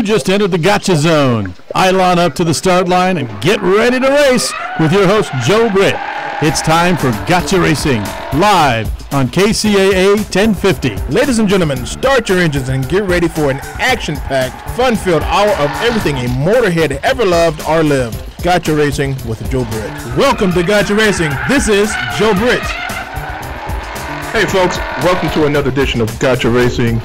just entered the Gotcha Zone. Line up to the start line and get ready to race with your host, Joe Britt. It's time for Gotcha Racing, live on KCAA 1050. Ladies and gentlemen, start your engines and get ready for an action-packed, fun-filled hour of everything a motorhead ever loved or lived. Gotcha Racing with Joe Britt. Welcome to Gotcha Racing. This is Joe Britt. Hey folks, welcome to another edition of Gotcha Racing,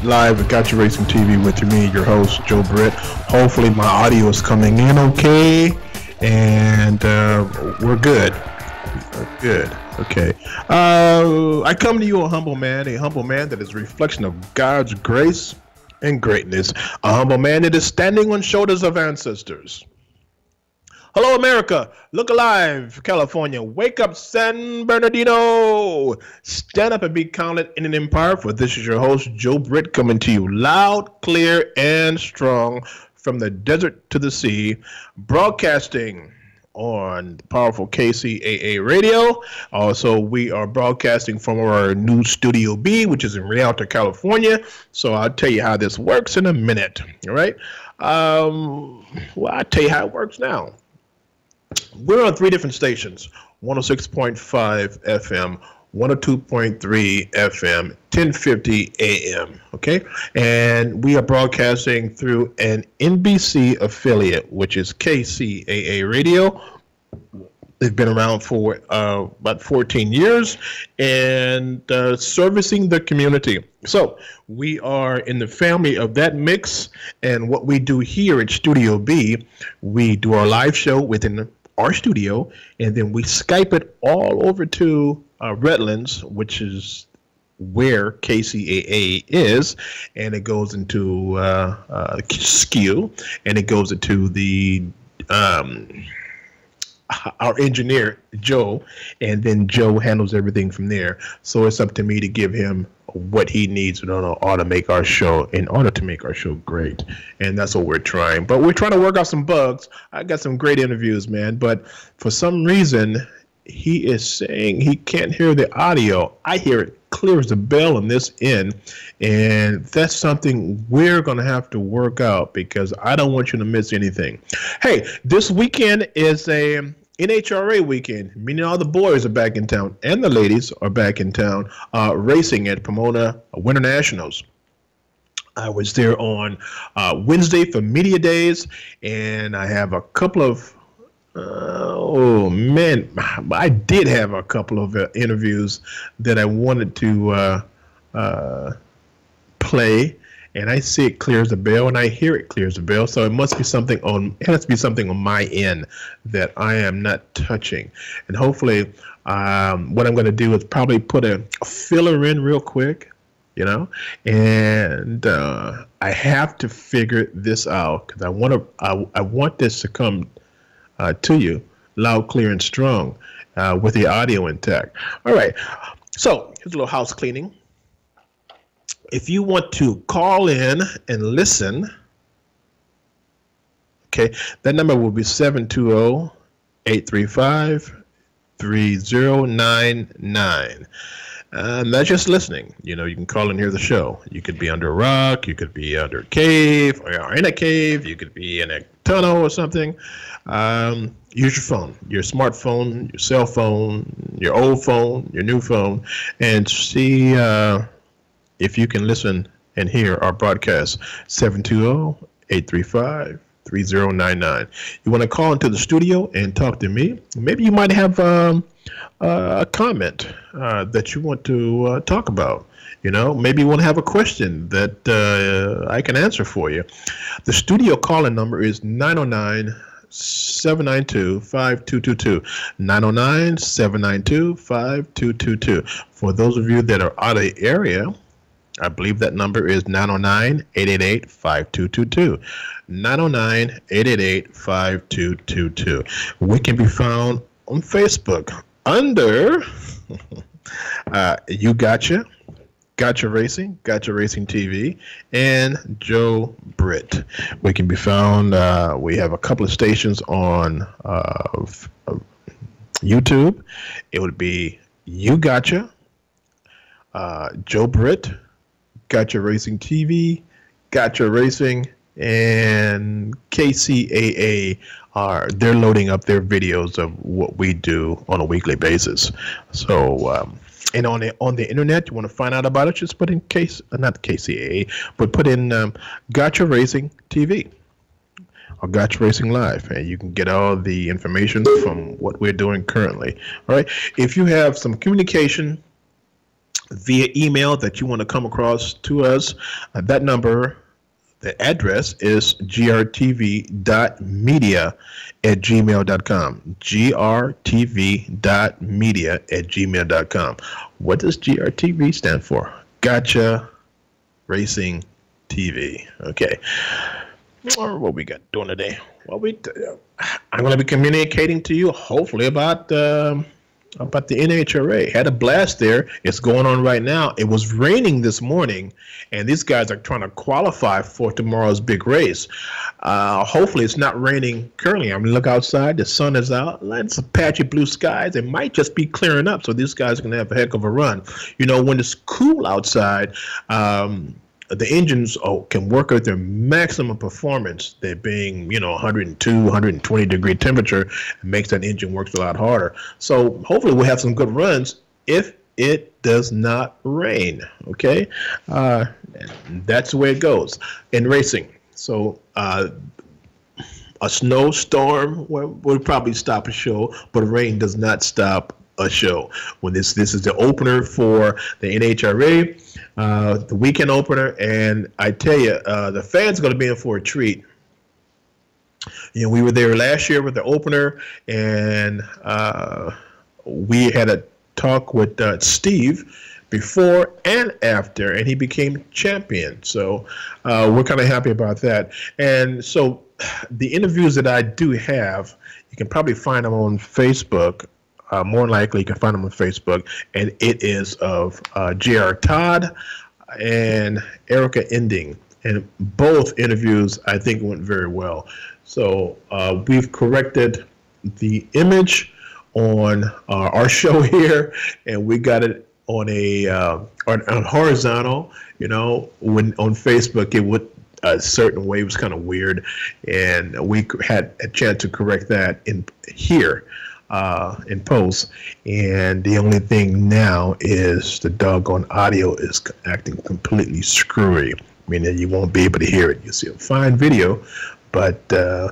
live at Gotcha Racing TV with me, your host, Joe Britt. Hopefully my audio is coming in okay, and we're good. Good. Okay. I come to you a humble man that is a reflection of God's grace and greatness, a humble man that is standing on shoulders of ancestors. Hello, America. Look alive, California. Wake up, San Bernardino. Stand up and be counted in an empire, for this is your host, Joe Britt, coming to you loud, clear, and strong from the desert to the sea, broadcasting on the powerful KCAA radio. Also, we are broadcasting from our new Studio B, which is in Rialto, California. So I'll tell you how this works in a minute. All right. Well, I'll tell you how it works now. We're on 3 different stations: 106.5 FM, 102.3 FM, 1050 AM. Okay. And we are broadcasting through an NBC affiliate, which is KCAA radio. They've been around for about 14 years and servicing the community. So we are in the family of that mix. And what we do here at Studio B, we do our live show within our studio, and then we Skype it all over to Redlands, which is where KCAA is, and it goes into SKU, and it goes into the our engineer, Joe, and then Joe handles everything from there. So it's up to me to give him what he needs in order to make our show, great. And that's what we're trying. But we're trying to work out some bugs. I got some great interviews, man. But for some reason, he is saying he can't hear the audio. I hear it clear as a bell on this end. And that's something we're going to have to work out, because I don't want you to miss anything. Hey, this weekend is a NHRA weekend, meaning all the boys are back in town and the ladies are back in town racing at Pomona Winter Nationals. I was there on Wednesday for media days, and I have a couple of I did have a couple of interviews that I wanted to play, and I see it clear as a bell, and I hear it clear as a bell. So it must be something on. It has to be something on my end that I am not touching. And hopefully, what I'm going to do is probably put a filler in real quick, and I have to figure this out, because I want this to come to you loud, clear, and strong with the audio intact. All right. So here's a little house cleaning. If you want to call in and listen, okay, that number will be 720-835-3099. Not just listening. You can call and hear the show. You could be under a rock. You could be under a cave, or in a cave. You could be in a tunnel or something. Use your phone, your smartphone, your cell phone, your old phone, your new phone, and see if you can listen and hear our broadcast. 720-835-3099. You want to call into the studio and talk to me? Maybe you might have a comment that you want to talk about. Maybe you want to have a question that I can answer for you. The studio calling number is 909-792-5222. 909-792-5222. For those of you that are out of the area, I believe that number is 909-888-5222. 909-888-5222. We can be found on Facebook under You Gotcha, Gotcha Racing, Gotcha Racing TV, and Joe Britt. We can be found, we have a couple of stations on YouTube. It would be You Gotcha, Joe Britt, Gotcha Racing TV, Gotcha Racing, and KCAA they're loading up their videos of what we do on a weekly basis. So and on the internet, you want to find out about it, just put in not KCAA, but put in Gotcha Racing TV or Gotcha Racing Live, and you can get all the information from what we're doing currently. All right. If you have some communication via email that you want to come across to us, that number, the address is grtv.media@gmail.com. grtv.media@gmail.com. What does GRTV stand for? Gotcha Racing TV. Okay. Or what we got doing today? Well, I'm going to be communicating to you, hopefully, about the NHRA. Had a blast there. It's going on right now. It was raining this morning, and these guys are trying to qualify for tomorrow's big race. Hopefully it's not raining currently. I mean, look outside. The sun is out. It's a patchy blue skies. It might just be clearing up, so these guys are going to have a heck of a run. You know, when it's cool outside, the engines can work at their maximum performance. They're being, 102, 120 degree temperature. It makes that engine work a lot harder. So hopefully we'll have some good runs if it does not rain. Okay, that's the way it goes in racing. So a snowstorm would probably stop a show, but rain does not stop a show. When this is the opener for the NHRA, the weekend opener, and I tell you, the fans are going to be in for a treat. You know, we were there last year with the opener, and we had a talk with Steve before and after, and he became champion. So we're kind of happy about that. And so the interviews that I do have, you can probably find them on Facebook. More than likely, you can find them on Facebook, and it is of J.R. Todd and Erica Ending. And both interviews, I think, went very well. So we've corrected the image on our show here, and we got it on on horizontal. You know, when on Facebook it would a certain way, it was kind of weird, and we had a chance to correct that in here. In post, and the only thing now is the doggone audio is acting completely screwy, meaning you won't be able to hear it. You see a fine video, but I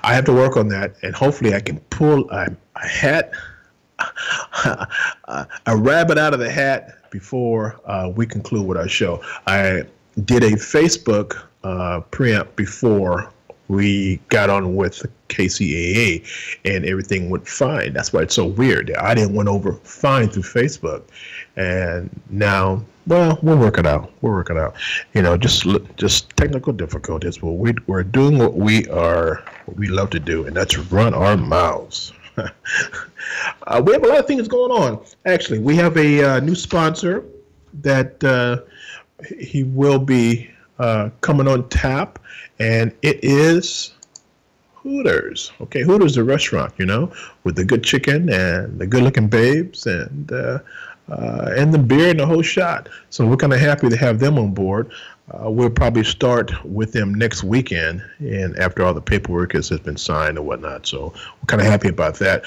have to work on that, and hopefully I can pull a rabbit out of the hat before we conclude with our show. I did a Facebook preamp before we got on with KCAA, and everything went fine. That's why it's so weird. The audio went over fine through Facebook, and now, well, we'll work it out. We'll work it out. You know, just technical difficulties. But we're doing what we love to do, and that's run our mouths. We have a lot of things going on. Actually, we have a new sponsor that he will be coming on tap, and it is Hooters. Okay, Hooters, the restaurant, you know, with the good chicken and the good-looking babes and the beer and the whole shot. So we're kind of happy to have them on board. We'll probably start with them next weekend, and after all the paperwork has been signed and whatnot. So we're kind of happy about that.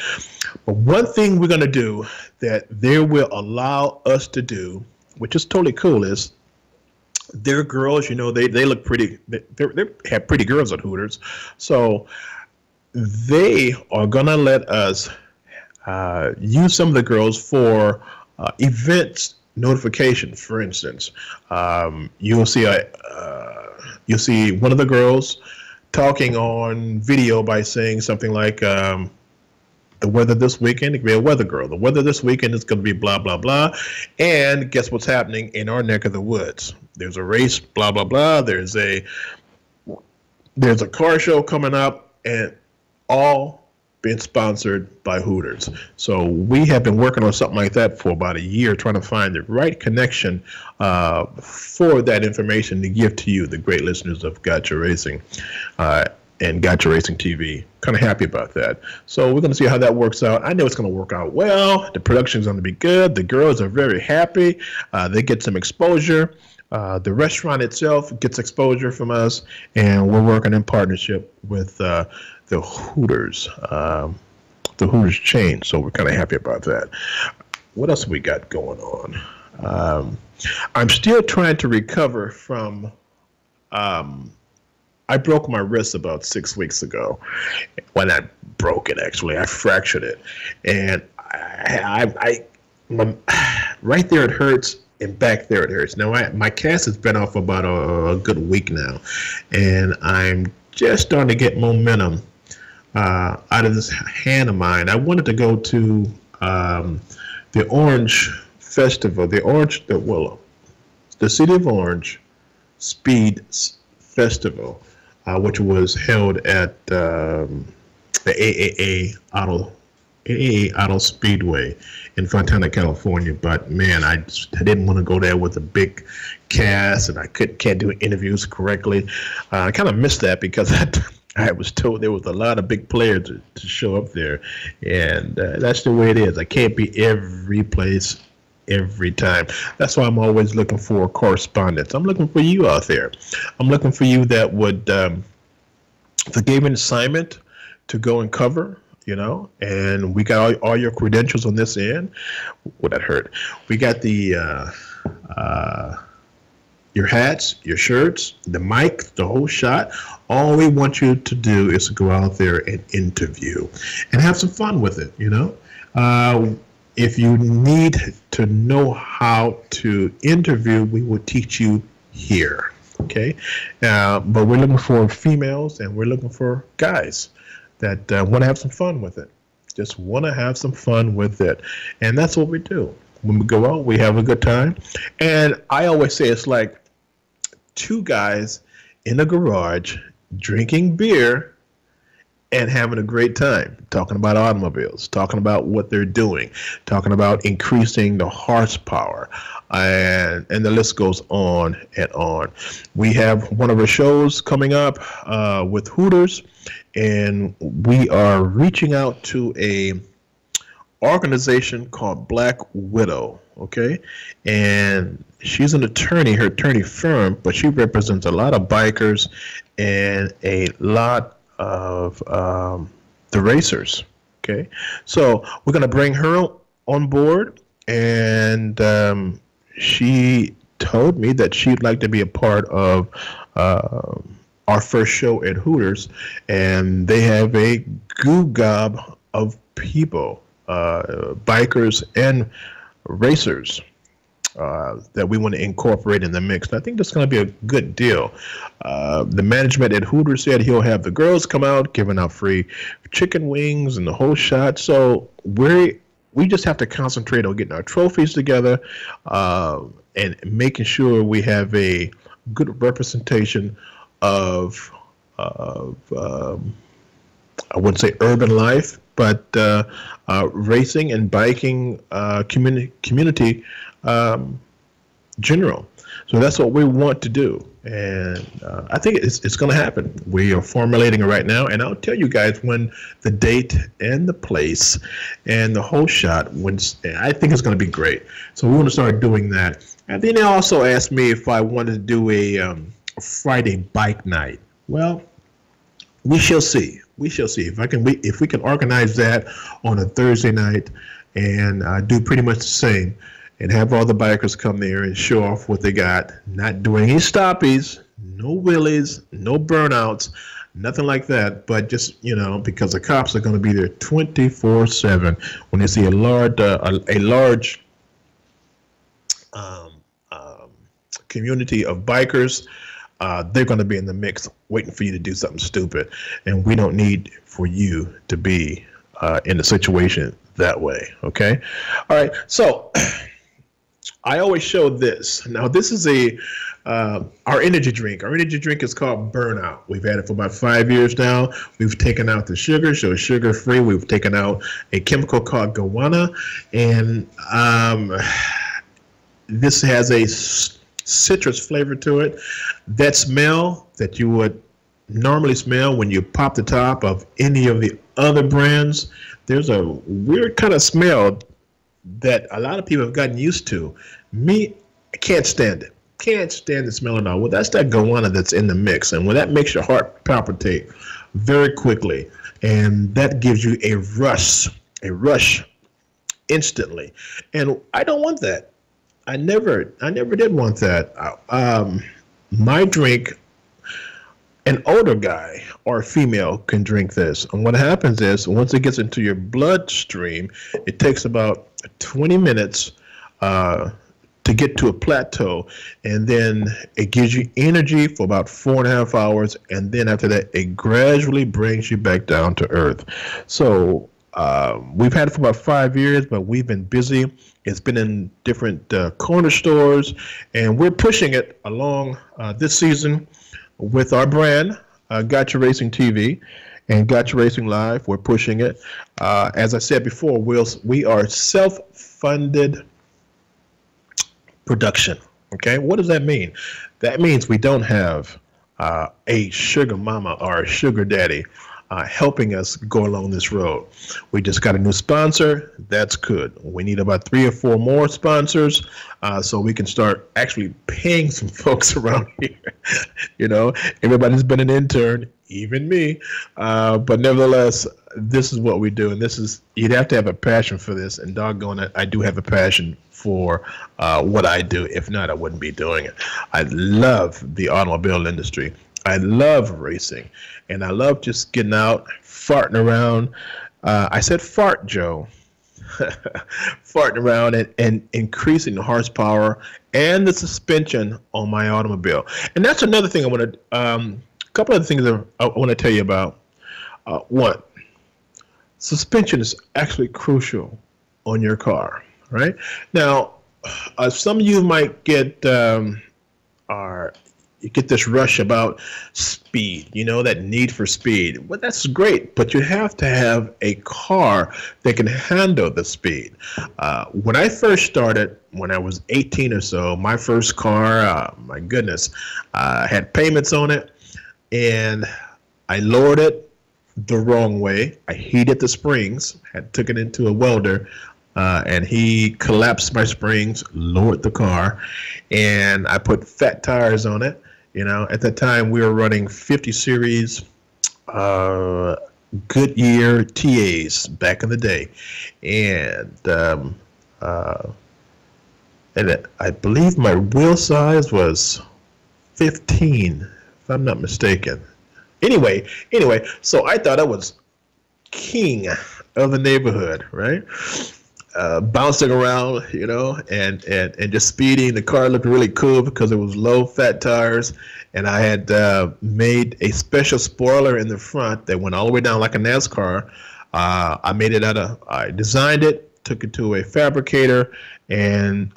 But one thing we're going to do that they will allow us to do, which is totally cool, is their girls, you know, they look pretty. They have pretty girls at Hooters, so they are gonna let us use some of the girls for events notifications. For instance, you'll see one of the girls talking on video by saying something like, the weather this weekend, it could be a weather girl. The weather this weekend is going to be blah, blah, blah. And guess what's happening in our neck of the woods? There's a race, blah, blah, blah. There's a car show coming up, and all been sponsored by Hooters. So we have been working on something like that for about a year, trying to find the right connection for that information to give to you, the great listeners of Gotcha Racing. And Gotcha Racing TV. Kind of happy about that. So we're going to see how that works out. I know it's going to work out well. The production's going to be good. The girls are very happy. They get some exposure. The restaurant itself gets exposure from us, and we're working in partnership with the Hooters, the Hooters chain. So we're kind of happy about that. What else we got going on? I'm still trying to recover from. I broke my wrist about 6 weeks ago. When I broke it, actually, I fractured it, and right there it hurts, and back there it hurts. Now my cast has been off about a good week now, and I'm just starting to get momentum out of this hand of mine. I wanted to go to the Orange Festival, the City of Orange Speed Festival, which was held at the AAA Auto Speedway in Fontana, California. But man, I didn't want to go there with a big cast, and I can't do interviews correctly. I kind of missed that because I was told there was a lot of big players to show up there, and that's the way it is. I can't be every place every time. That's why I'm always looking for correspondence. I'm looking for you out there. I'm looking for you that would, if they gave an assignment to go and cover, and we got all your credentials on this end. Would that hurt? We got the your hats, your shirts, the mic, the whole shot. All we want you to do is to go out there and interview and have some fun with it, If you need to know how to interview, we will teach you here, okay? But we're looking for females and we're looking for guys that want to have some fun with it. Just want to have some fun with it. And that's what we do. When we go out, we have a good time. And I always say it's like two guys in a garage drinking beer and having a great time, talking about automobiles, talking about what they're doing, talking about increasing the horsepower, and the list goes on and on. We have one of our shows coming up with Hooters, and we are reaching out to a organization called Black Widow, okay? And she's an attorney, her attorney firm, but she represents a lot of bikers and a lot of the racers, okay? So we're going to bring her on board, and she told me that she'd like to be a part of our first show at Hooters, and they have a goo gob of people, bikers and racers, that we want to incorporate in the mix. And I think that's going to be a good deal. The management at Hooters said he'll have the girls come out giving out free chicken wings and the whole shot. So we just have to concentrate on getting our trophies together and making sure we have a good representation of I wouldn't say urban life, but racing and biking community general. So that's what we want to do, and I think it's going to happen. We are formulating it right now, and I'll tell you guys when the date and the place and the whole shot. I think it's going to be great. So we want to start doing that. And then they also asked me if I wanted to do a Friday bike night. Well, we shall see. We shall see if we can organize that on a Thursday night and do pretty much the same, and have all the bikers come there and show off what they got. Not doing any stoppies, no wheelies, no burnouts, nothing like that. But just because the cops are going to be there 24/7. When they see a large community of bikers, they're going to be in the mix waiting for you to do something stupid, and we don't need for you to be in a situation that way. Okay. All right. So I always show this. Now this is our energy drink. Our energy drink is called Burnout. We've had it for about 5 years now. We've taken out the sugar, so it's sugar free. We've taken out a chemical called guarana, and this has a citrus flavor to it. That smell that you would normally smell when you pop the top of any of the other brands, there's a weird kind of smell that a lot of people have gotten used to. Me, I can't stand it. can't stand the smell at all. Well, that's that guarana that's in the mix. And when that makes your heart palpitate very quickly, and that gives you a rush instantly. And I don't want that. I never did want that. My drink, an older guy or a female can drink this. And what happens is once it gets into your bloodstream, it takes about 20 minutes to get to a plateau, and then it gives you energy for about 4.5 hours, and then after that it gradually brings you back down to earth. So we've had it for about 5 years, but we've been busy. It's been in different corner stores, and we're pushing it along this season with our brand, Gotcha Racing TV and Gotcha Racing Live. We're pushing it. As I said before, we are self-funded production. Okay, what does that mean? That means we don't have a sugar mama or a sugar daddy helping us go along this road. We just got a new sponsor. That's good. We need about 3 or 4 more sponsors so we can start actually paying some folks around here. You know, everybody's been an intern, even me. But nevertheless, this is what we do. And this is, you'd have to have a passion for this. And doggone it, I do have a passion for what I do. If not, I wouldn't be doing it. I love the automobile industry. I love racing, and I love just getting out, farting around. I said fart, Joe. Farting around and increasing the horsepower and the suspension on my automobile. And that's another thing I want to, a couple of things I want to tell you about. One, suspension is actually crucial on your car, right? Now, some of you might get, you get this rush about speed, you know, that need for speed. Well, that's great, but you have to have a car that can handle the speed. When I first started, when I was 18 or so, my first car, my goodness, had payments on it, and I lowered it the wrong way. I heated the springs, took it into a welder, and he collapsed my springs, lowered the car, and I put fat tires on it. You know, at that time we were running 50 series Goodyear TAs back in the day, and I believe my wheel size was 15, if I'm not mistaken. Anyway, so I thought I was king of the neighborhood, right? Bouncing around, you know, and just speeding. The car looked really cool because it was low fat tires, and I had made a special spoiler in the front that went all the way down like a NASCAR. I designed it, took it to a fabricator, and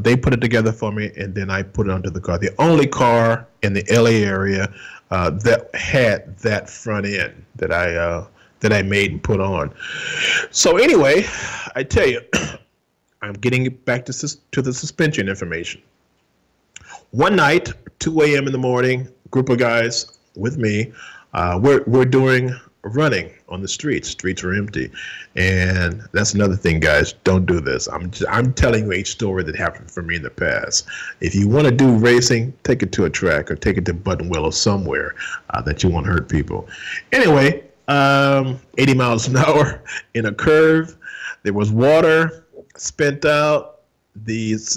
they put it together for me, and then I put it onto the car. The only car in the LA area that had that front end that I made and put on. So anyway, I tell you, I'm getting back to the suspension information. One night, 2 a.m. in the morning, group of guys with me, we're doing running on the streets. Streets are empty, and that's another thing, guys. Don't do this. I'm telling you a story that happened for me in the past. If you want to do racing, take it to a track or take it to Buttonwillow or somewhere that you won't hurt people. Anyway. 80 miles an hour in a curve. There was water, spent out.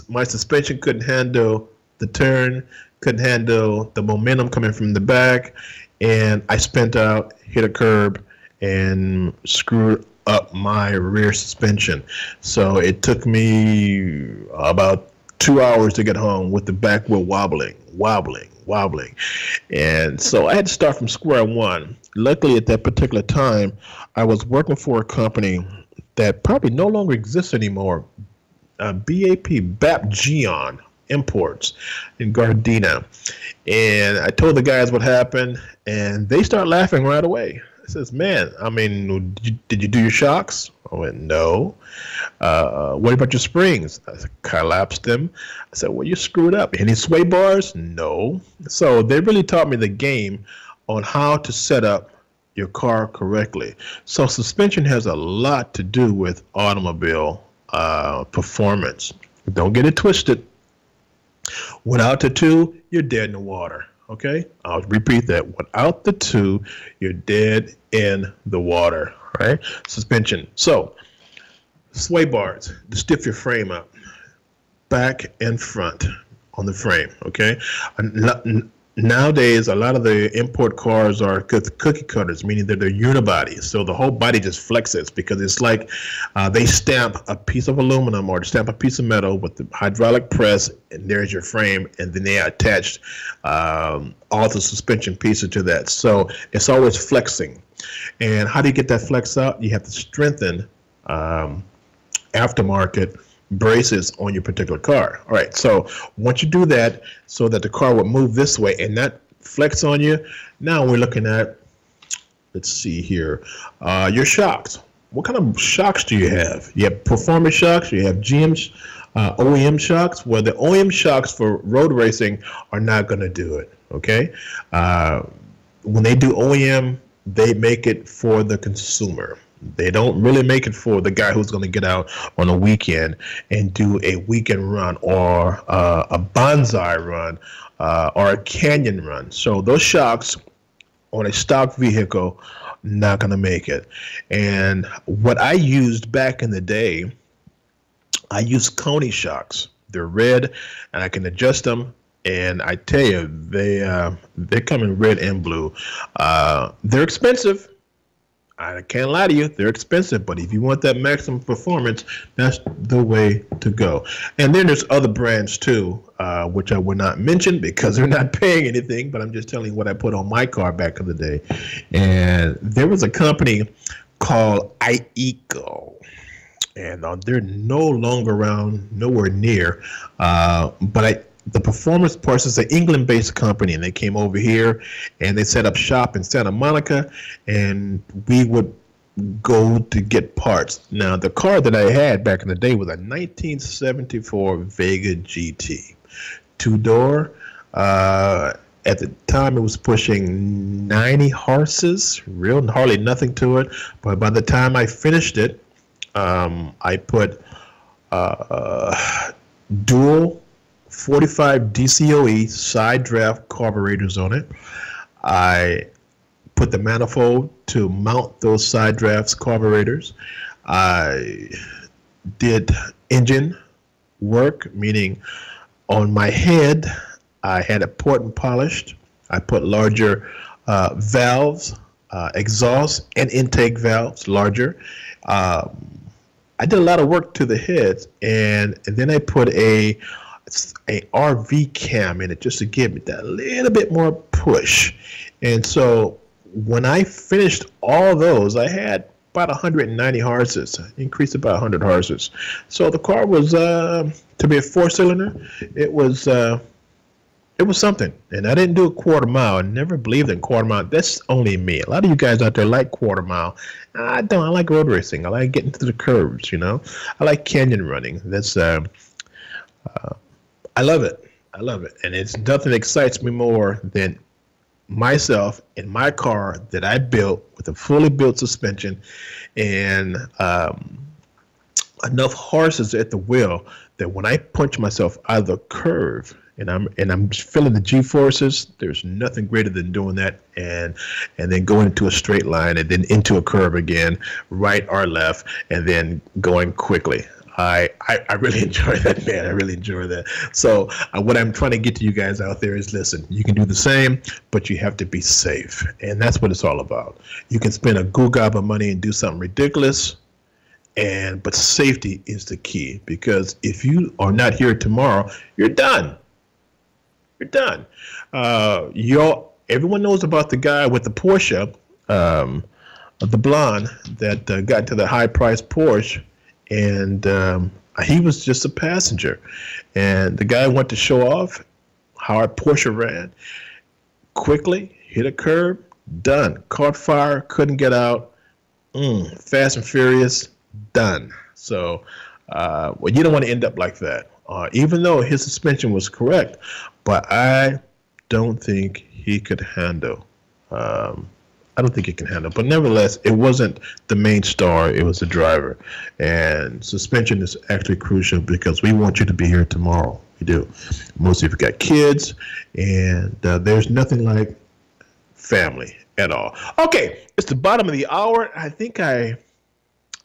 My suspension couldn't handle the turn, couldn't handle the momentum coming from the back, and I spent out, hit a curb, and screwed up my rear suspension. So it took me about 2 hours to get home with the back wheel wobbling. And so I had to start from square one. Luckily, at that particular time, I was working for a company that probably no longer exists anymore, BAP Geon Imports in Gardena. And I told the guys what happened, and they start laughing right away. I says, man, I mean, did you do your shocks? I went, no. What about your springs? I collapsed them. I said, well, you screwed up. Any sway bars? No. So they really taught me the game on how to set up your car correctly. So suspension has a lot to do with automobile performance. Don't get it twisted. Without the two, you're dead in the water. Okay, I'll repeat that. Without the two, you're dead in the water. Right? Suspension. So, sway bars to stiff your frame up, back and front on the frame. Okay. Nowadays, a lot of the import cars are cookie cutters, meaning that they're unibodies. So the whole body just flexes because it's like they stamp a piece of aluminum or stamp a piece of metal with the hydraulic press, and there's your frame, and then they attached all the suspension pieces to that. So it's always flexing. And how do you get that flex out? You have to strengthen aftermarket braces on your particular car. All right, so once you do that so that the car will move this way and not flex on you, now we're looking at, let's see here, your shocks. What kind of shocks do you have? You have performance shocks, you have OEM shocks. Well, the OEM shocks for road racing are not going to do it, okay? When they do OEM, they make it for the consumer. They don't really make it for the guy who's going to get out on a weekend and do a weekend run or a bonsai run or a canyon run. So those shocks on a stock vehicle, not going to make it. And what I used back in the day, I used Coney shocks. They're red, and I can adjust them. And I tell you, they come in red and blue. They're expensive. I can't lie to you, they're expensive, but if you want that maximum performance, that's the way to go. And then there's other brands too, which I will not mention because they're not paying anything, but I'm just telling you what I put on my car back in the day. And there was a company called IECO, and they're no longer around, nowhere near, but the Performance Parts is an England-based company, and they came over here and they set up shop in Santa Monica, and we would go to get parts. Now, the car that I had back in the day was a 1974 Vega GT, two-door. At the time, it was pushing 90 horses, hardly nothing to it. But by the time I finished it, I put dual 45 DCOE side draft carburetors on it. I put the manifold to mount those side drafts carburetors. I did engine work, meaning on my head, I had it port and polished. I put larger valves, exhaust and intake valves, larger. I did a lot of work to the heads, and then I put a RV cam in it just to give it that little bit more push. And so when I finished all those, I had about 190 horses, increased about 100 horses. So the car was, to be a four-cylinder, it was something. And I didn't do a quarter mile. I never believed in quarter mile. That's only me. A lot of you guys out there like quarter mile. I don't. I like road racing. I like getting to the curves, you know. I like canyon running. That's I love it. I love it. And it's nothing that excites me more than myself in my car that I built with a fully built suspension and enough horses at the wheel that when I punch myself out of the curve and I'm feeling the G-forces, there's nothing greater than doing that and then going into a straight line and then into a curve again, right or left, and then going quickly. I really enjoy that, man. I really enjoy that. So what I'm trying to get to you guys out there is, listen, you can do the same, but you have to be safe. And that's what it's all about. You can spend a goo gob of money and do something ridiculous, but safety is the key, because if you are not here tomorrow, you're done. You're done. Everyone knows about the guy with the Porsche, the blonde that got to the high-priced Porsche. And he was just a passenger. And the guy went to show off how our Porsche ran. Quickly, hit a curb, done. Caught fire, couldn't get out. Fast and furious, done. So, you don't want to end up like that. Even though his suspension was correct, but I don't think he could handle. I don't think it can handle. But nevertheless, it wasn't the main star. It was the driver. And suspension is actually crucial because we want you to be here tomorrow. you do. Mostly if you got kids, and there's nothing like family at all. Okay, it's the bottom of the hour. I think the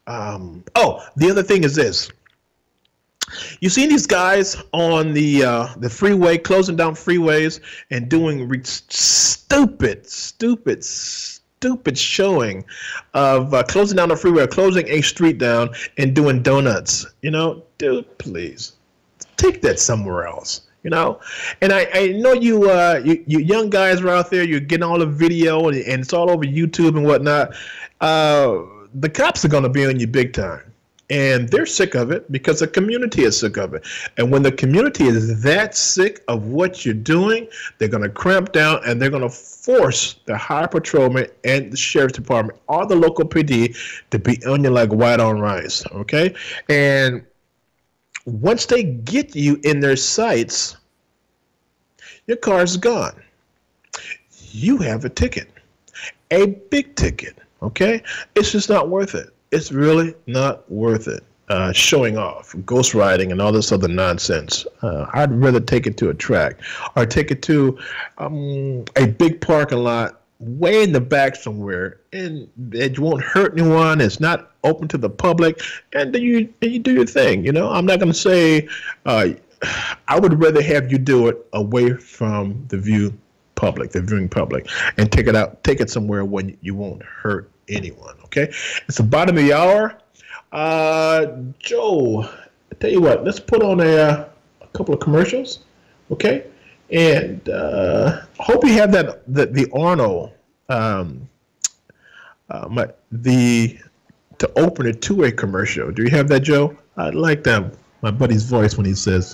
other thing is this. You see these guys on the freeway, closing down freeways and doing stupid showing of closing down the freeway, or closing a street down and doing donuts. Dude, please take that somewhere else. And I know you young guys are out there. You're getting all the video and it's all over YouTube and whatnot. The cops are going to be on you big time. And they're sick of it because the community is sick of it. And when the community is that sick of what you're doing, they're going to cramp down and they're going to force the highway patrolman and the sheriff's department or the local PD to be on you like white on rice. Okay? And once they get you in their sights, your car's gone. You have a ticket, a big ticket. Okay? It's just not worth it. It's really not worth it. Showing off, ghost riding, and all this other nonsense. I'd rather take it to a track or take it to a big parking lot way in the back somewhere, and it won't hurt anyone. It's not open to the public, and then you do your thing. I'm not going to say I would rather have you do it away from the viewing public, and take it somewhere when you won't hurt anyone. Okay, it's the bottom of the hour. Joe, I tell you what, let's put on a couple of commercials. Okay, and hope you have the Arno to open a two-way commercial. Do you have that, Joe? I like that, my buddy's voice when he says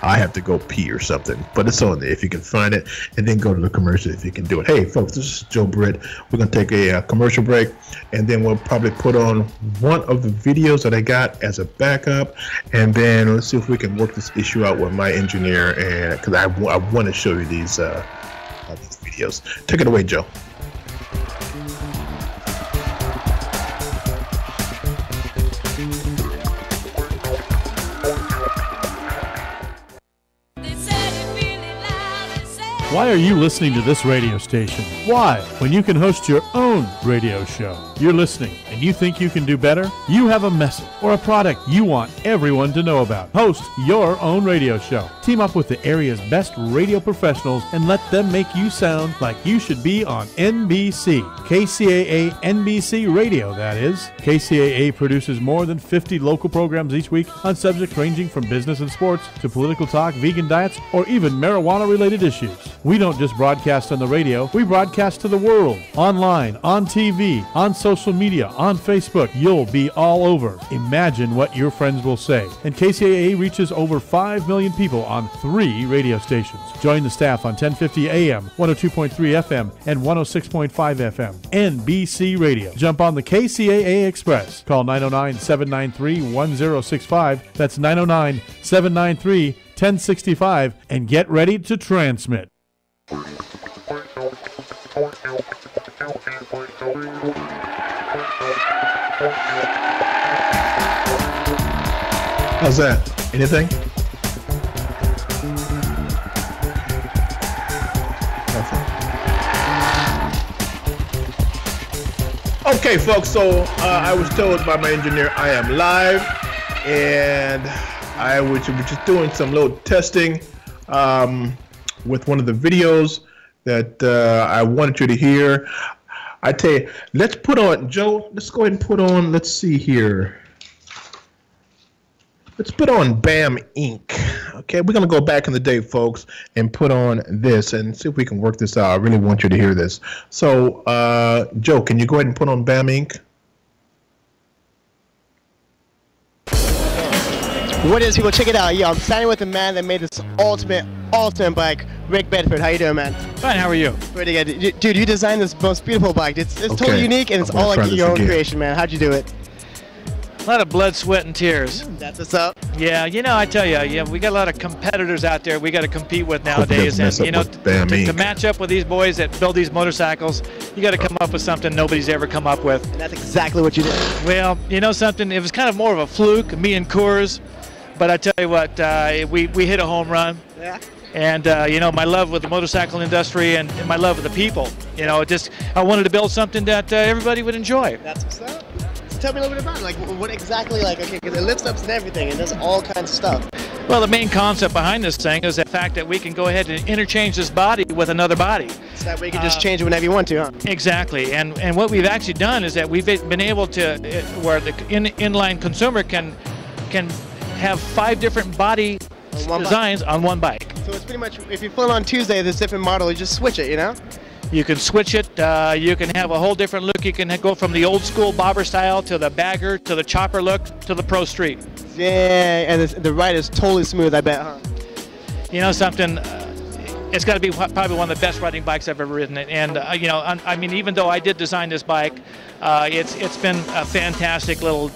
I have to go pee or something, but it's on there if you can find it, and then go to the commercial if you can do it. Hey, folks, this is Joe Britt. We're going to take a commercial break, and then we'll probably put on one of the videos that I got as a backup, and then let's see if we can work this issue out with my engineer, and because I want to show you these videos. Take it away, Joe. Why are you listening to this radio station? Why? When you can host your own radio show. You're listening and you think you can do better? You have a message or a product you want everyone to know about. Host your own radio show. Team up with the area's best radio professionals and let them make you sound like you should be on NBC. KCAA NBC Radio, that is. KCAA produces more than 50 local programs each week on subjects ranging from business and sports to political talk, vegan diets, or even marijuana-related issues. We don't just broadcast on the radio, we broadcast to the world. Online, on TV, on social media, on Facebook. You'll be all over. Imagine what your friends will say. And KCAA reaches over 5 million people on 3 radio stations. Join the staff on 1050 AM, 102.3 FM, and 106.5 FM. NBC Radio. Jump on the KCAA Express. Call 909-793-1065. That's 909-793-1065 and get ready to transmit. How's that? Anything? Nothing. Okay, folks, so I was told by my engineer I am live, and I was just doing some little testing with one of the videos that I wanted you to hear. I tell you, let's put on, Joe, let's go ahead and put on, let's see here. Let's put on Bam Inc. Okay, we're going to go back in the day, folks, and put on this and see if we can work this out. I really want you to hear this. So, Joe, can you go ahead and put on Bam Inc.? What is, people? Check it out. Yo, I'm standing with the man that made this ultimate bike, Rick Bedford. How you doing, man? Fine, how are you? Pretty good. Dude, you designed this most beautiful bike. It's totally unique, and it's all like your own creation, man. How'd you do it? A lot of blood, sweat, and tears. That's what's up. Yeah, I tell you, we got a lot of competitors out there we got to compete with nowadays, and to match up with these boys that build these motorcycles, you got to come up with something nobody's ever come up with. And that's exactly what you did. Well, something, it was kind of more of a fluke, me and Coors. But I tell you what, we hit a home run. Yeah. And my love with the motorcycle industry and my love with the people. I wanted to build something that everybody would enjoy. That's what's up. So tell me a little bit about it. Like, what exactly? Like, okay, because it lifts ups and everything, and does all kinds of stuff. Well, the main concept behind this thing is the fact that we can go ahead and interchange this body with another body. So that way you can just change it whenever you want to, huh? Exactly. And what we've actually done is that we've been able to, where the inline consumer can have 5 different body designs on one bike. So it's pretty much, if you pull on Tuesday this different model, you just switch it, you know? You can switch it. You can have a whole different look. You can go from the old school bobber style to the bagger to the chopper look to the pro street. Yeah, and the ride is totally smooth, I bet, huh? You know something? It's got to be probably one of the best riding bikes I've ever ridden. And I mean, even though I did design this bike, it's been a fantastic little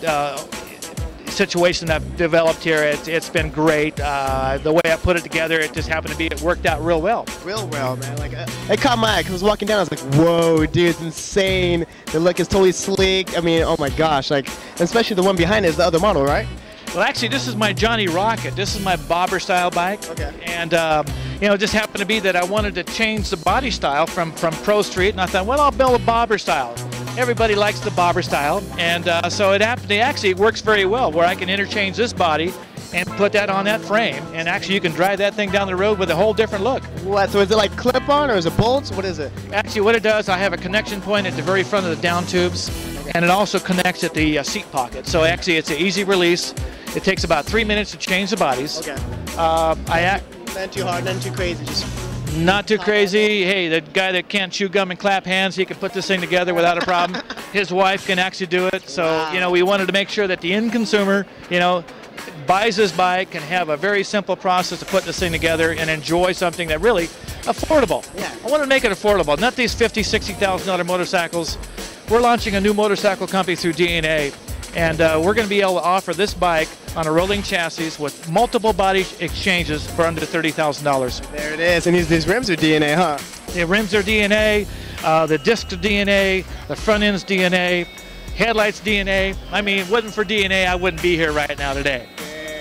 situation I've developed here. It's been great. The way I put it together, it just happened to be, it worked out real well. Real well, man. Like, it caught my eye. 'Cause I was walking down, I was like, whoa, dude, it's insane. The look is totally sleek. I mean, oh my gosh, like, especially the one behind it is the other model, right? Well, actually, this is my Johnny Rocket. This is my bobber style bike. Okay. And it just happened to be that I wanted to change the body style from Pro Street, and I thought, well, I'll build a bobber style. Everybody likes the bobber style, and so it actually works very well, where I can interchange this body and put that on that frame, and actually you can drive that thing down the road with a whole different look. What? So is it like clip-on or is it bolts? What is it? Actually, what it does, I have a connection point at the very front of the down tubes, and it also connects at the seat pocket. So actually, it's an easy release. It takes about 3 minutes to change the bodies. Okay. Not too hard, not too crazy, just not too crazy. Hey, the guy that can't chew gum and clap hands, he can put this thing together without a problem. His wife can actually do it. So, wow. We wanted to make sure that the end consumer, buys this bike and have a very simple process to put this thing together and enjoy something that really affordable. Yeah. I want to make it affordable, not these $50,000, $60,000 motorcycles. We're launching a new motorcycle company through DNA, and we're going to be able to offer this bike on a rolling chassis with multiple body exchanges for under $30,000. There it is, and these rims are DNA, huh? The rims are DNA, the discs are DNA, the front end's DNA, headlights DNA. I mean, if it wasn't for DNA, I wouldn't be here right now today.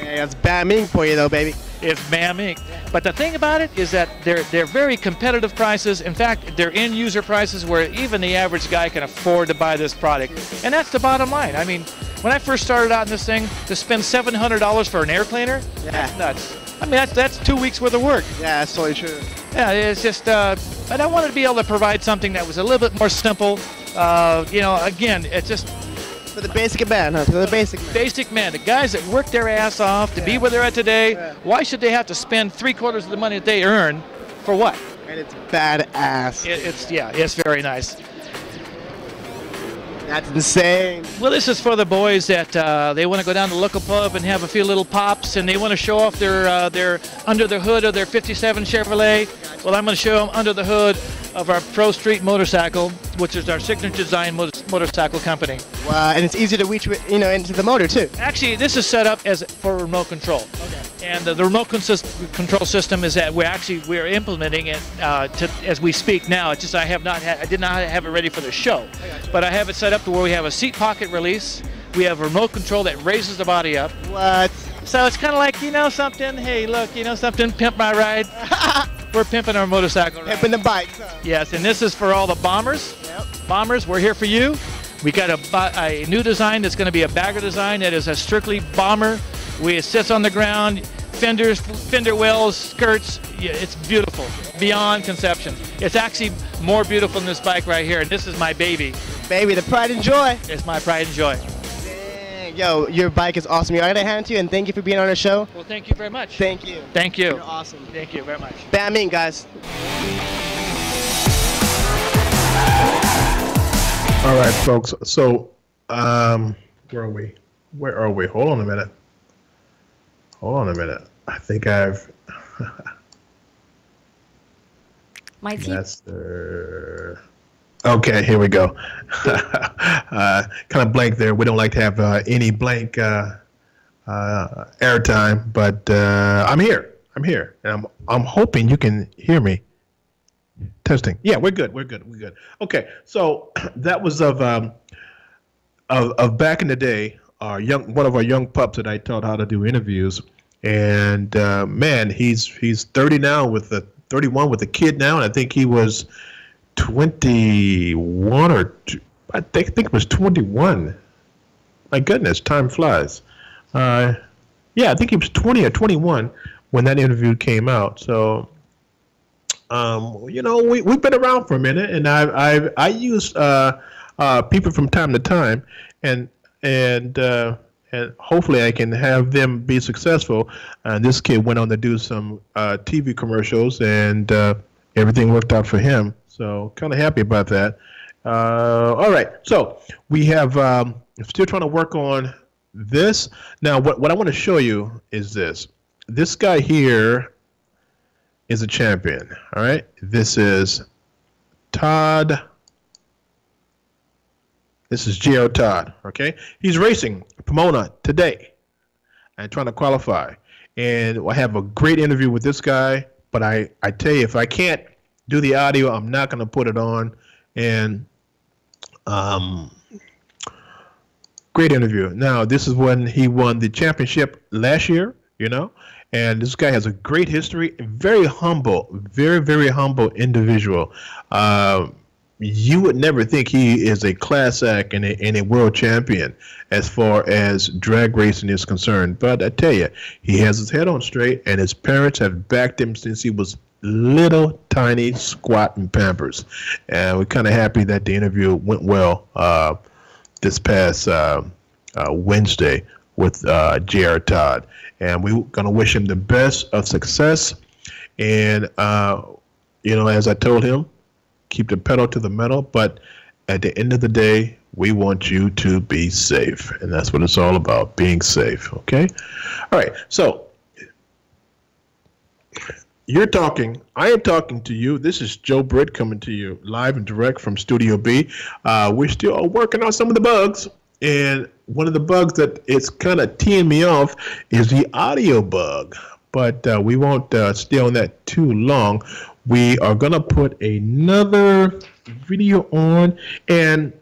Yeah, that's Bam Inc. for you though, baby. It's Bam Inc. But the thing about it is that they're very competitive prices. In fact, they're end user prices where even the average guy can afford to buy this product. And that's the bottom line. I mean, when I first started out in this thing, to spend $700 for an air cleaner, that's nuts. I mean, that's 2 weeks worth of work. Yeah, that's totally true. Yeah, it's just, but I wanted to be able to provide something that was a little bit more simple. Again, it's just, for the basic man, huh? For the basic man. Basic man, the guys that work their ass off to be where they're at today. Yeah. Why should they have to spend 3/4 of the money that they earn for what? And it's badass. It's very nice. That's insane. Well, this is for the boys that they want to go down to the local pub and have a few little pops, and they want to show off their under the hood of their '57 Chevrolet. Well, I'm going to show them under the hood of our Pro Street motorcycle, which is our signature design motorcycle company. Wow, and it's easy to reach, into the motor too. Actually, this is set up for remote control. Okay. And the remote control system is that we're implementing it as we speak now. It's just I did not have it ready for the show, but I have it set up to where we have a seat pocket release. We have a remote control that raises the body up. What? So it's kind of like, something. Hey, look, something. Pimp my ride. We're pimping our motorcycle ride. Pimping the bikes. Huh? Yes, and this is for all the bombers. Yep. Bombers, we're here for you. We got a new design that's going to be a bagger design that is a strictly bomber. It sits on the ground, fender wells, skirts. Yeah, it's beautiful, beyond conception. It's actually more beautiful than this bike right here, and this is my baby. Baby, the pride and joy. It's my pride and joy. Dang, yo, your bike is awesome. I gotta hand it to you, and thank you for being on our show. Well, thank you very much. Thank you. Thank you. You're awesome. Thank you very much. Bam Inc., guys. All right, folks. So, where are we? Where are we? Hold on a minute. I think I've. My team. Okay, here we go. Kind of blank there. We don't like to have any blank airtime, but I'm here, and I'm hoping you can hear me. Testing. Yeah, we're good. Okay, so that was of back in the day one of our young pups that I taught how to do interviews. And man, he's 30 now 31 with a kid now, and I think he was 21 or I think it was 21. My goodness, time flies. Yeah, I think he was 20 or 21 when that interview came out. So, you know, we've been around for a minute, and I use people from time to time, and hopefully I can have them be successful. This kid went on to do some TV commercials, and everything worked out for him. So kind of happy about that. All right, so we have still trying to work on this. Now, what I want to show you is this. This guy here is a champion. All right, this is Todd. This is J.R. Todd, okay? He's racing Pomona today and trying to qualify. And I have a great interview with this guy, but I tell you, if I can't do the audio, I'm not going to put it on. And great interview. Now, this is when he won the championship last year, you know, and this guy has a great history, very humble, very, very humble individual. You would never think he is a class act and a world champion as far as drag racing is concerned. But I tell you, he has his head on straight, and his parents have backed him since he was little, tiny, squat in Pampers. And we're kind of happy that the interview went well this past Wednesday with J.R. Todd. And we're going to wish him the best of success. And, you know, as I told him, keep the pedal to the metal, but at the end of the day, we want you to be safe, and that's what it's all about, being safe, okay? All right, so you're talking, I am talking to you. This is Joe Britt coming to you live and direct from Studio B. We're still working on some of the bugs, and one of the bugs that it's kind of teeing me off is the audio bug, but we won't stay on that too long. We are going to put another video on, and,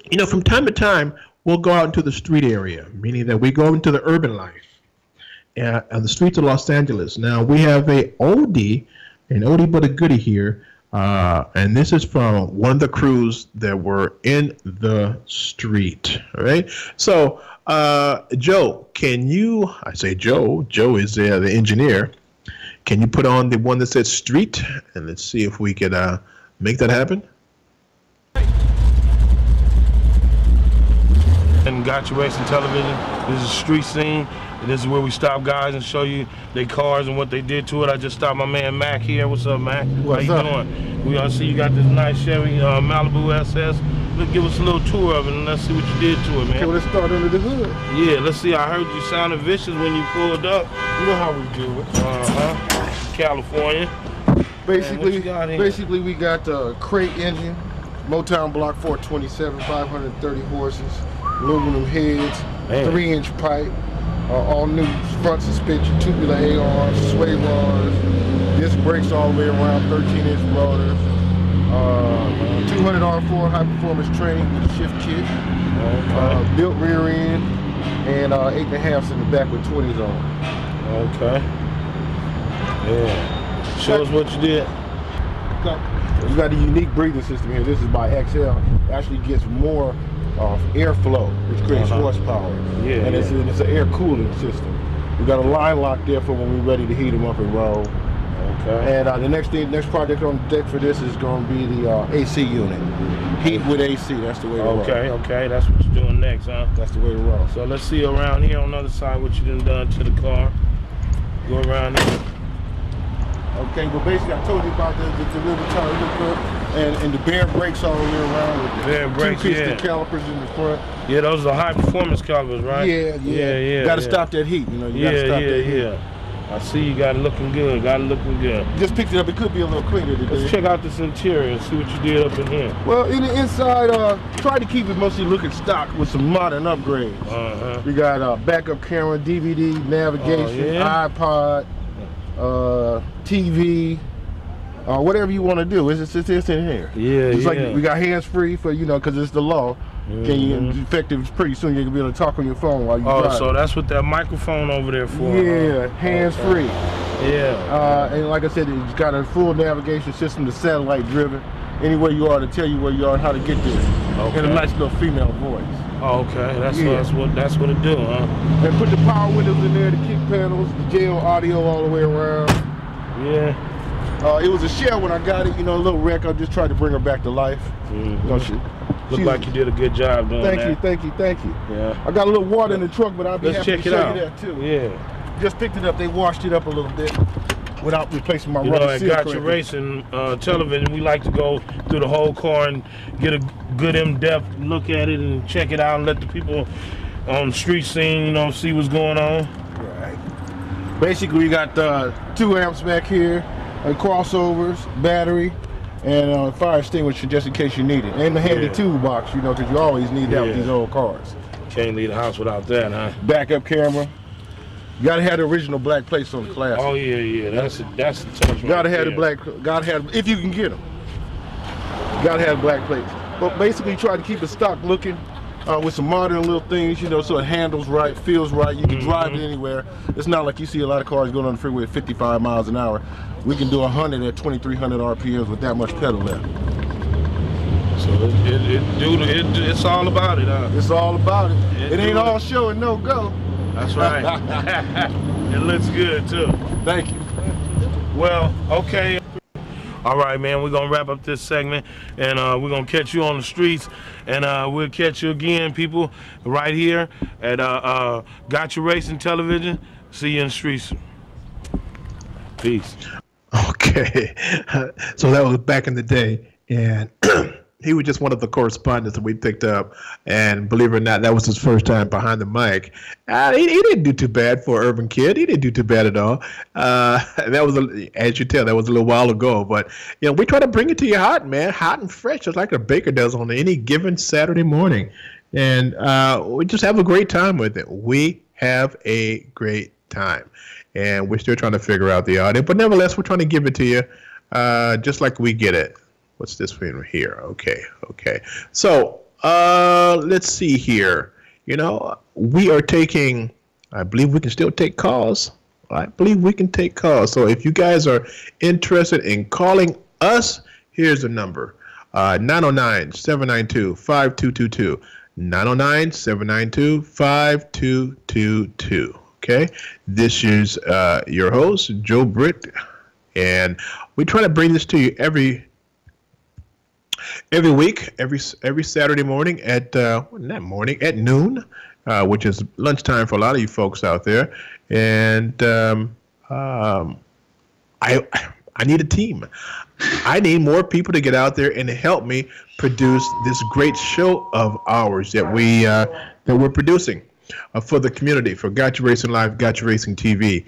you know, from time to time, we'll go out into the street area, meaning that we go into the urban life on the streets of Los Angeles. Now, we have an oldie but a goodie here, and this is from one of the crews that were in the street, all right? So, Joe, can you, I say Joe is the engineer, can you put on the one that says street, and let's see if we could make that happen? And Gotcha Racing Television, this is a street scene. And this is where we stop guys and show you their cars and what they did to it. I just stopped my man Mac here. What's up, Mac? What's How you up? doing? We see you got this nice Chevy Malibu SS. Let's give us a little tour of it and let's see what you did to it, man. Okay, well, let's start under the hood. Yeah, let's see. I heard you sounded vicious when you pulled up. You know how we do it. California. Basically, we got the crate engine, Motown Block 427, 530 horses, aluminum heads, 3-inch pipe, all new front suspension, tubular ARs, sway bars, disc brakes all the way around, 13-inch rotors, 200 R4 high performance training with shift kit, built rear end, and 8.5s in the back with 20s on. Okay. Yeah. Show us what you did. We got a unique breathing system here. This is by XL. It actually gets more airflow, which creates horsepower. Yeah, and it's an air cooling system. We got a line lock there for when we're ready to heat them up and roll. Okay. And the next project on deck for this is going to be the AC unit. Heat with AC. That's the way to roll. Okay. That's what you're doing next, huh? That's the way to roll. So let's see around here on the other side what you done to the car. Go around here. Okay, but basically I told you about the little tire and the bare brakes all the way around with the bare brakes, two piston calipers in the front. Yeah, those are high performance calipers, right? Yeah. Got to stop that heat, you know. You gotta stop that heat. I see you got it looking good. Just picked it up. It could be a little cleaner today. Let's check out this interior and see what you did up in here. Well, in the inside, tried to keep it mostly looking stock with some modern upgrades. We got backup camera, DVD, navigation, iPod, TV, whatever you want to do. It's in here. Yeah, Just like we got hands free for, you know, because it's the law. Can you effective pretty soon? You can be able to talk on your phone while you drive. So that's what that microphone over there for. Yeah, hands free. Yeah. And like I said, it's got a full navigation system, the satellite driven. Anywhere you are to tell you where you are and how to get there. Okay. And a nice little female voice. Oh, okay, that's what it do, huh? And put the power windows in there, the kick pedals, the jail audio all the way around. Yeah. It was a shell when I got it, you know, a little wreck. I just tried to bring her back to life. You know, Look like you did a good job doing that. Thank you. Yeah. I got a little water in the truck, but I'll be happy to show you that too. Yeah. Just picked it up. They washed it up a little bit without replacing my rubber At seal. Gotcha Racing television, we like to go through the whole car and get a good in-depth look at it and check it out and let the people on the street scene, you know, see what's going on. Right. Basically, we got 2 amps back here, crossovers, battery, and fire extinguisher just in case you need it. And the handy toolbox, you know, because you always need that with these old cars. Can't leave the house without that, huh? Backup camera. You gotta have the original black plates on the Classic. Oh yeah. That's the touch. Gotta have the black. Gotta have, if you can get them. Gotta have black plates. But basically, try to keep it stock looking with some modern little things, you know, so it handles right, feels right. You can drive it anywhere. It's not like you see a lot of cars going on the freeway at 55 miles an hour. We can do 100 at 2,300 RPMs with that much pedal left. So it's all about it, huh? It's all about it. It ain't all show and no go. That's right. It looks good too. Thank you. Well, okay. All right, man, we're going to wrap up this segment, and we're going to catch you on the streets, and we'll catch you again, people, right here at Gotcha Racing Television. See you in the streets. Peace. Okay. So that was back in the day, and he was just one of the correspondents that we picked up, and believe it or not, that was his first time behind the mic. He didn't do too bad for an urban kid. He didn't do too bad at all. That was, as you tell, that was a little while ago. But you know, we try to bring it to you hot, man, hot and fresh, just like a baker does on any given Saturday morning, and we just have a great time with it. We have a great time, and we're still trying to figure out the audio, but nevertheless, we're trying to give it to you, just like we get it. What's this one here? Okay. So let's see here. You know, we are taking, I believe we can still take calls. I believe we can take calls. So if you guys are interested in calling us, here's the number. 909-792-5222. 909-792-5222. Okay. This is your host, Joe Britt. And we try to bring this to you every week, every Saturday morning at at noon, which is lunchtime for a lot of you folks out there. And I need a team. I need more people to get out there and help me produce this great show of ours that we're producing for the community, for Gotcha Racing Live, Gotcha Racing TV.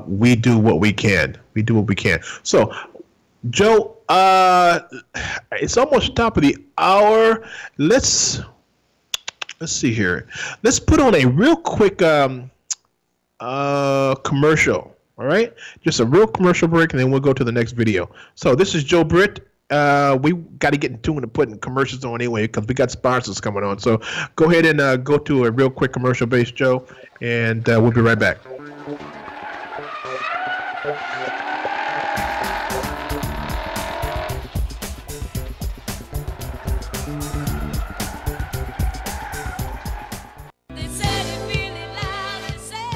We do what we can. So, Joe, it's almost top of the hour. Let's see here. Let's put on a real quick commercial. All right, just a real commercial break, and then we'll go to the next video. So this is Joe Britt. We got to get in tune to putting commercials on anyway, because we got sponsors coming on. So go ahead and go to a real quick commercial base, Joe, and we'll be right back.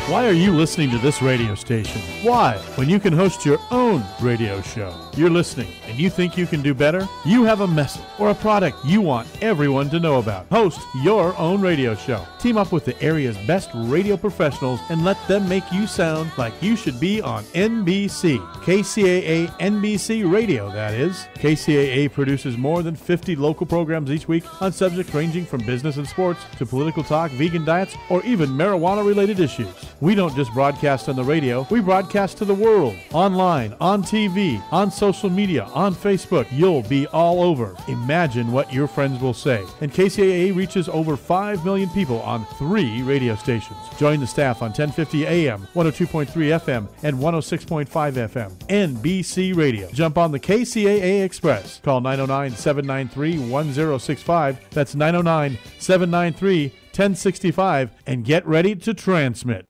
Why are you listening to this radio station? Why? When you can host your own radio show. You're listening and you think you can do better? You have a message or a product you want everyone to know about. Host your own radio show. Team up with the area's best radio professionals and let them make you sound like you should be on NBC. KCAA NBC Radio, that is. KCAA produces more than 50 local programs each week on subjects ranging from business and sports to political talk, vegan diets, or even marijuana-related issues. We don't just broadcast on the radio, we broadcast to the world. Online, on TV, on social media, on Facebook. You'll be all over. Imagine what your friends will say. And KCAA reaches over 5 million people on 3 radio stations. Join the staff on 1050 AM, 102.3 FM, and 106.5 FM. NBC Radio. Jump on the KCAA Express. Call 909-793-1065. That's 909-793-1065 and get ready to transmit.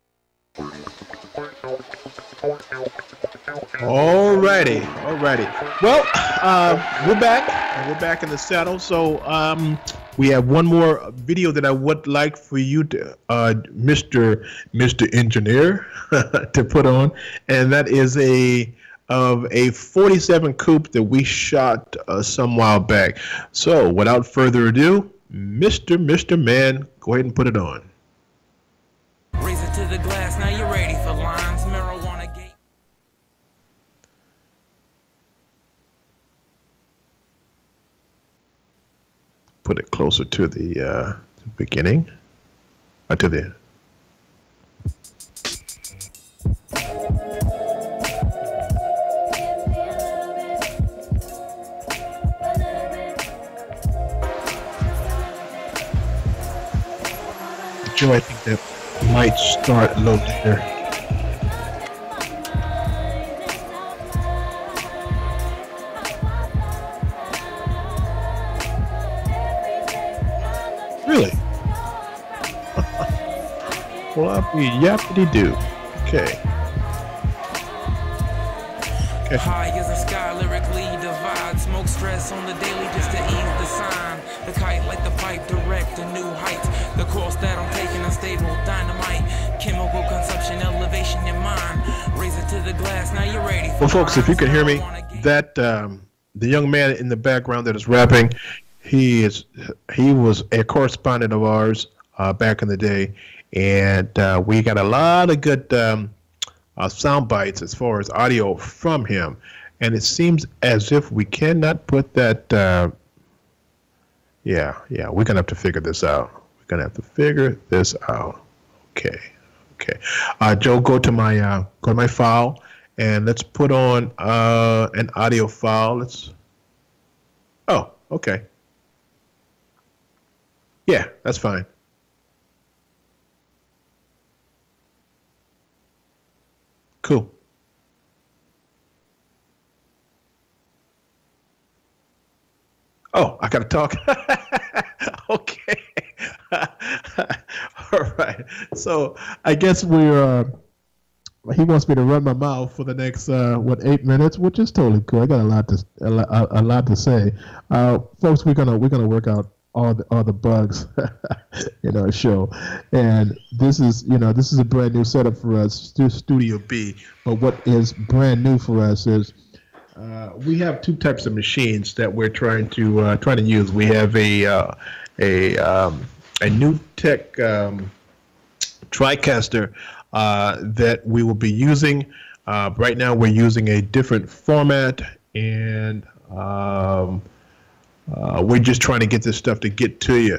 Alrighty. Well, we're back. We're back in the saddle. So we have one more video that I would like for you to, Mr. Engineer, to put on, and that is a 47 coupe that we shot some while back. So without further ado, Mr. Man, go ahead and put it on. Raise it to the glass, now you're ready for lines, marijuana gate. Put it closer to the beginning, or to the. Joe, I think that might start a little later. Really? Well, I'll be yappity-doo. Okay. High as the sky lyrically divide. Smoke stress on the daily just to ease the sign. The kite like the pipe direct to new heights. The course that I'm taking unstable dynamite. Chemical consumption, elevation in mind. Raise it to the glass, now you're ready for. Well, folks, if you can hear me, that the young man in the background that is rapping, he was a correspondent of ours back in the day, and we got a lot of good sound bites as far as audio from him, and it seems as if we cannot put that. Yeah, we're gonna have to figure this out. Okay. Joe, go to my file, and let's put on an audio file. Oh, okay. Yeah, that's fine. Cool. Oh, I gotta talk. Okay. All right. So I guess he wants me to run my mouth for the next 8 minutes, which is totally cool. I got a lot to say. Folks, we're gonna work out all the bugs in our show, and this is a brand new setup for us, Studio B. But what is brand new for us is we have 2 types of machines that we're trying to use. We have a new tech TriCaster that we will be using. Right now, we're using a different format, and we're just trying to get this stuff to get to you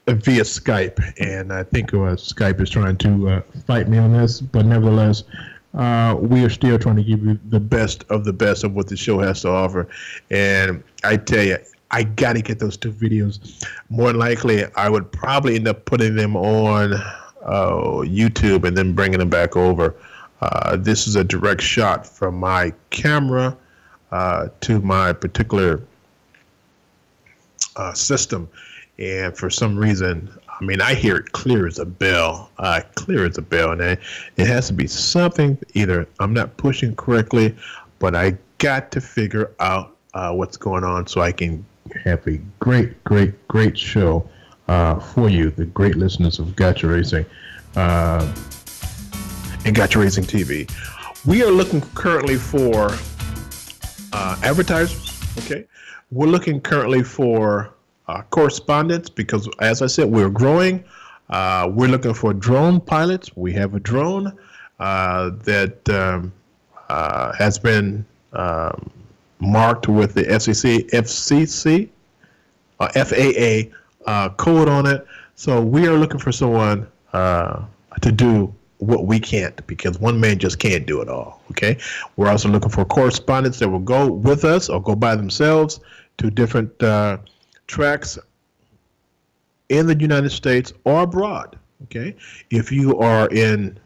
via Skype. And I think Skype is trying to fight me on this, but nevertheless, we are still trying to give you the best of what the show has to offer. And I tell you, I got to get those 2 videos. More than likely, I would probably end up putting them on YouTube and then bringing them back over. This is a direct shot from my camera to my particular system. And for some reason, I mean, I hear it clear as a bell, and it has to be something. Either I'm not pushing correctly, but I got to figure out what's going on so I can have a great show for you, the great listeners of Gotcha Racing and Gotcha Racing TV. We are looking currently for advertisers. Okay, we're looking currently for correspondents, because as I said, we're growing. We're looking for drone pilots. We have a drone that has been marked with the FAA code on it. So we are looking for someone to do what we can't, because one man just can't do it all. Okay, we're also looking for correspondents that will go with us or go by themselves to different tracks in the United States or abroad. Okay, if you are in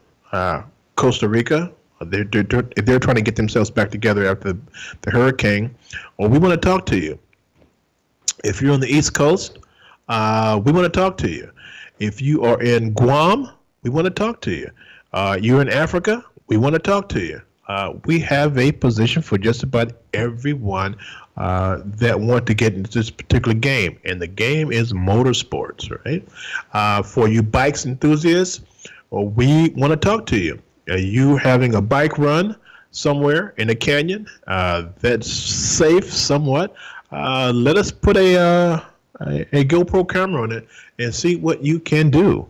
Costa Rica, they're trying to get themselves back together after the hurricane, or we want to talk to you. If you're on the East Coast, we want to talk to you. If you are in Guam, we want to talk to you. You're in Africa, we want to talk to you. We have a position for just about everyone that want to get into this particular game, and the game is motorsports, right? For you bikes enthusiasts, well, we want to talk to you. Are you having a bike run somewhere in a canyon that's safe somewhat? Let us put a GoPro camera on it and see what you can do.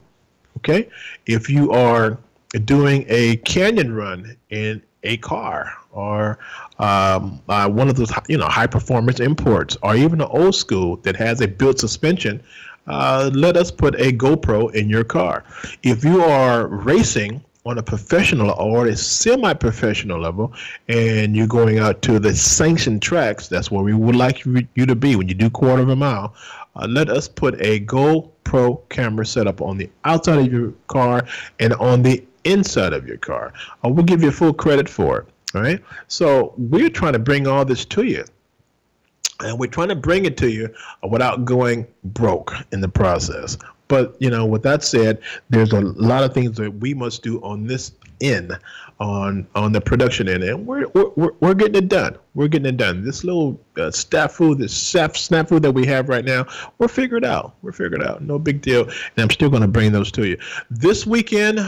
Okay, if you are doing a canyon run in a car, or one of those high performance imports, or even an old school that has a built suspension, let us put a GoPro in your car. If you are racing on a professional or a semi-professional level, and you're going out to the sanctioned tracks, that's where we would like you to be when you do quarter of a mile. Let us put a GoPro camera setup on the outside of your car and on the inside of your car. We'll give you full credit for it. All right. So we're trying to bring all this to you, and we're trying to bring it to you without going broke in the process. But, with that said, there's a lot of things that we must do on this end, on the production end, and we're getting it done. We're getting it done. This little snafu that we have right now, we'll figure it out. We'll figure it out. No big deal. And I'm still going to bring those to you. This weekend is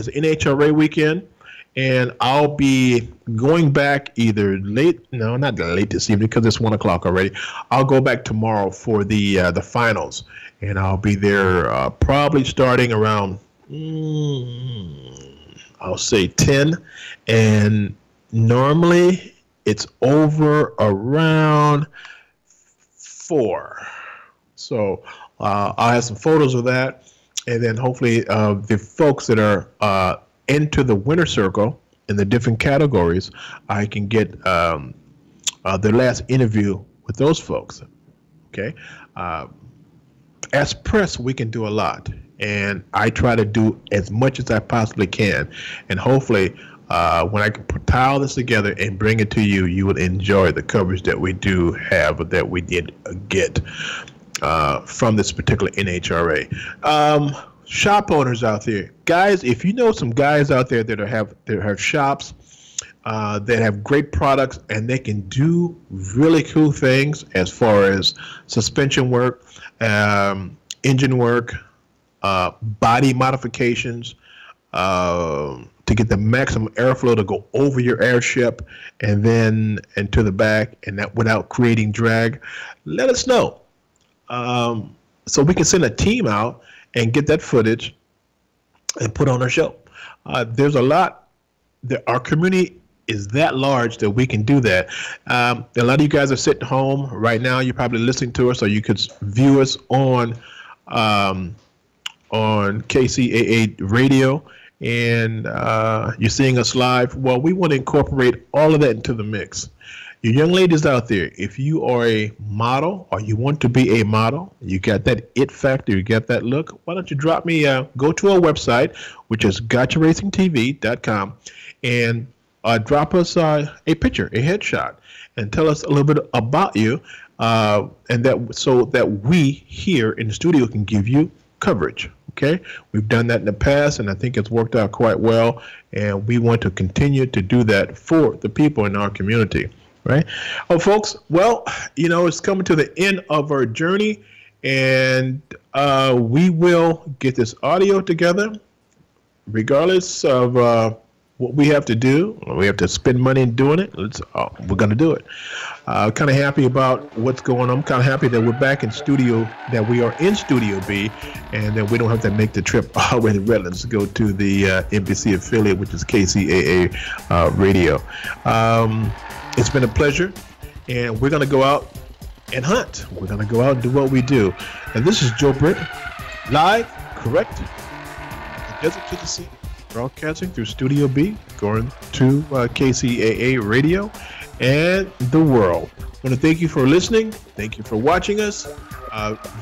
NHRA weekend. And I'll be going back either not late this evening because it's 1 o'clock already. I'll go back tomorrow for the finals, and I'll be there probably starting around I'll say 10, and normally it's over around 4. So I'll have some photos of that, and then hopefully the folks that are into the winner circle in the different categories, I can get their last interview with those folks. Okay, as press, we can do a lot, and I try to do as much as I possibly can, and hopefully when I can tie all this together and bring it to you, you will enjoy the coverage that we do have, that we did get from this particular NHRA. Shop owners out there, guys, if you know some guys out there that have shops that have great products, and they can do really cool things as far as suspension work, engine work, body modifications, to get the maximum airflow to go over your airship and then into the back, and that without creating drag, let us know, so we can send a team out and get that footage and put on our show. There's a lot. Our community is that large that we can do that. A lot of you guys are sitting home right now. You're probably listening to us, or you could view us on KCAA radio, and you're seeing us live. Well, we want to incorporate all of that into the mix. You young ladies out there, if you are a model or you want to be a model, you got that it factor, you got that look, why don't you drop me, go to our website, which is gotcharacingtv.com, and drop us a picture, a headshot, and tell us a little bit about you, and so that we here in the studio can give you coverage. Okay, we've done that in the past, and I think it's worked out quite well, and we want to continue to do that for the people in our community. Right. Oh, folks, well, it's coming to the end of our journey, and we will get this audio together regardless of what we have to do. We have to spend money in doing it. We're going to do it. Kind of happy about what's going on. I'm kind of happy that we're back in studio, that we are in Studio B, and that we don't have to make the trip all the way to Redlands to go to the NBC affiliate, which is KCAA radio. It's been a pleasure, and we're going to go out and hunt. We're going to go out and do what we do. And this is Joe Britt, live, correct? Desert to the Sea, broadcasting through Studio B, going to KCAA Radio and the world. I want to thank you for listening. Thank you for watching us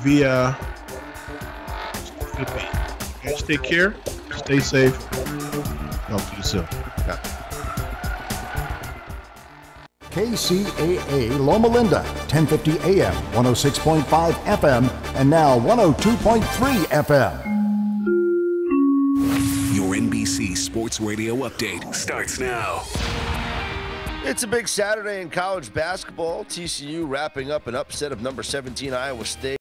via. Guys, take care. Stay safe. Talk to you soon. KCAA Loma Linda, 1050 AM, 106.5 FM, and now 102.3 FM. Your NBC Sports Radio update starts now. It's a big Saturday in college basketball. TCU wrapping up an upset of number 17 Iowa State.